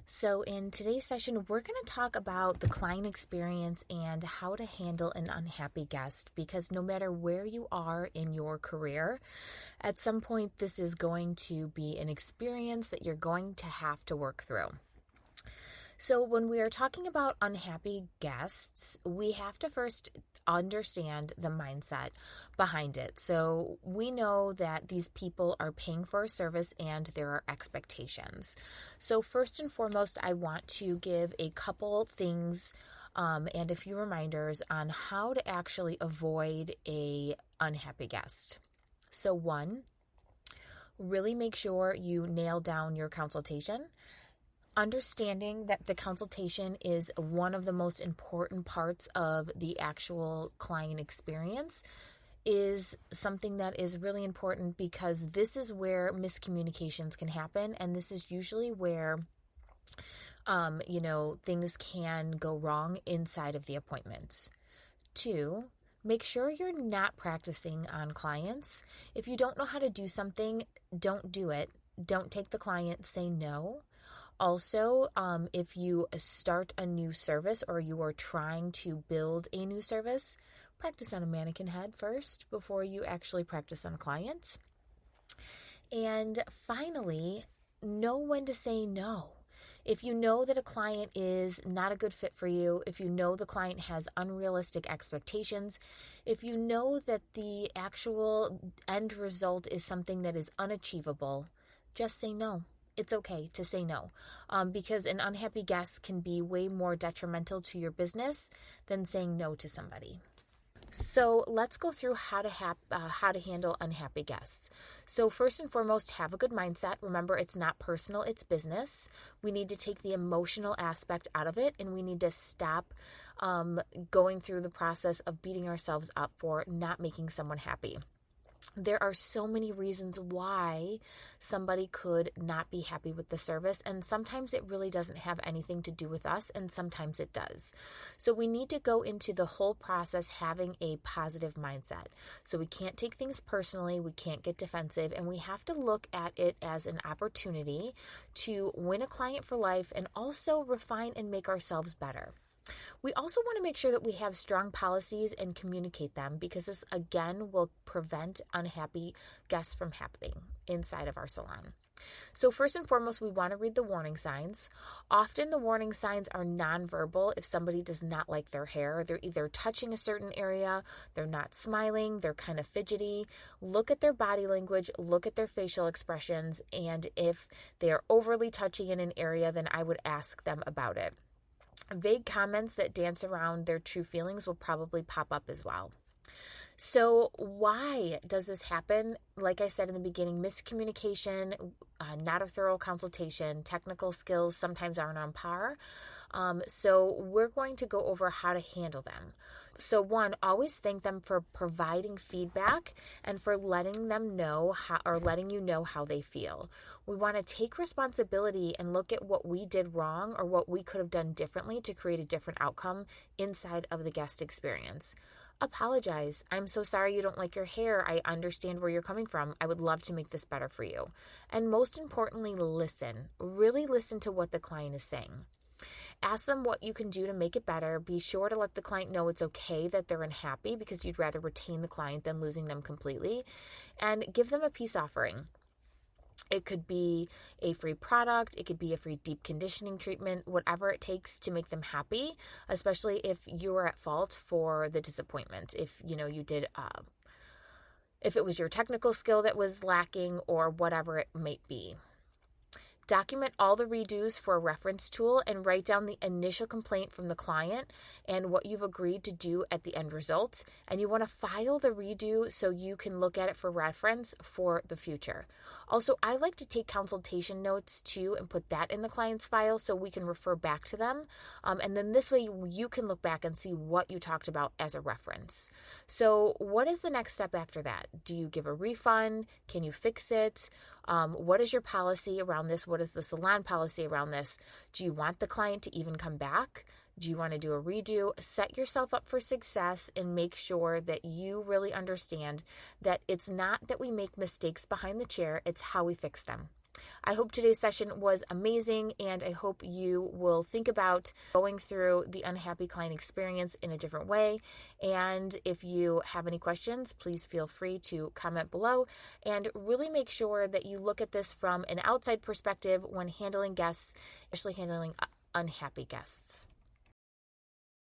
So, in today's session, we're going to talk about the client experience and how to handle an unhappy guest because no matter where you are in your career, at some point, this is going to be an experience that you're going to have to work through. So, when we are talking about unhappy guests, we have to first understand the mindset behind it. So, we know that these people are paying for a service and there are expectations. So, first and foremost, I want to give a couple things and a few reminders on how to actually avoid a unhappy guest. So, one, really make sure you nail down your consultation. Understanding that the consultation is one of the most important parts of the actual client experience is something that is really important because this is where miscommunications can happen, and this is usually where things can go wrong inside of the appointment. 2, make sure you're not practicing on clients. If you don't know how to do something, don't do it. Don't take the client, say no. Also, if you start a new service or you are trying to build a new service, practice on a mannequin head first before you actually practice on a client. And finally, know when to say no. If you know that a client is not a good fit for you, if you know the client has unrealistic expectations, if you know that the actual end result is something that is unachievable, just say no. It's okay to say no because an unhappy guest can be way more detrimental to your business than saying no to somebody. So let's go through how to handle unhappy guests. So first and foremost, have a good mindset. Remember, it's not personal, it's business. We need to take the emotional aspect out of it, and we need to stop going through the process of beating ourselves up for not making someone happy. There are so many reasons why somebody could not be happy with the service, and sometimes it really doesn't have anything to do with us, and sometimes it does. So we need to go into the whole process having a positive mindset. So we can't take things personally, we can't get defensive, and we have to look at it as an opportunity to win a client for life and also refine and make ourselves better. We also want to make sure that we have strong policies and communicate them because this, again, will prevent unhappy guests from happening inside of our salon. So first and foremost, we want to read the warning signs. Often the warning signs are nonverbal. If somebody does not like their hair, they're either touching a certain area, they're not smiling, they're kind of fidgety. Look at their body language, look at their facial expressions, and if they are overly touchy in an area, then I would ask them about it. Vague comments that dance around their true feelings will probably pop up as well. So why does this happen? Like I said in the beginning, miscommunication, not a thorough consultation, technical skills sometimes aren't on par. So we're going to go over how to handle them. So one, always thank them for providing feedback and for letting them know letting you know how they feel. We want to take responsibility and look at what we did wrong or what we could have done differently to create a different outcome inside of the guest experience. Apologize. I'm so sorry you don't like your hair. I understand where you're coming from. I would love to make this better for you. And most importantly, listen. Really listen to what the client is saying. Ask them what you can do to make it better. Be sure to let the client know it's okay that they're unhappy because you'd rather retain the client than losing them completely. And give them a peace offering. It could be a free product, it could be a free deep conditioning treatment, whatever it takes to make them happy, especially if you're at fault for the disappointment. If if it was your technical skill that was lacking or whatever it might be. Document all the redos for a reference tool and write down the initial complaint from the client and what you've agreed to do at the end result. And you want to file the redo so you can look at it for reference for the future. Also, I like to take consultation notes too and put that in the client's file so we can refer back to them. And then this way you can look back and see what you talked about as a reference. So what is the next step after that? Do you give a refund? Can you fix it? What is your policy around this? What is the salon policy around this? Do you want the client to even come back? Do you want to do a redo? Set yourself up for success and make sure that you really understand that it's not that we make mistakes behind the chair, it's how we fix them. I hope today's session was amazing, and I hope you will think about going through the unhappy client experience in a different way. And if you have any questions, please feel free to comment below, and really make sure that you look at this from an outside perspective when handling guests, especially handling unhappy guests.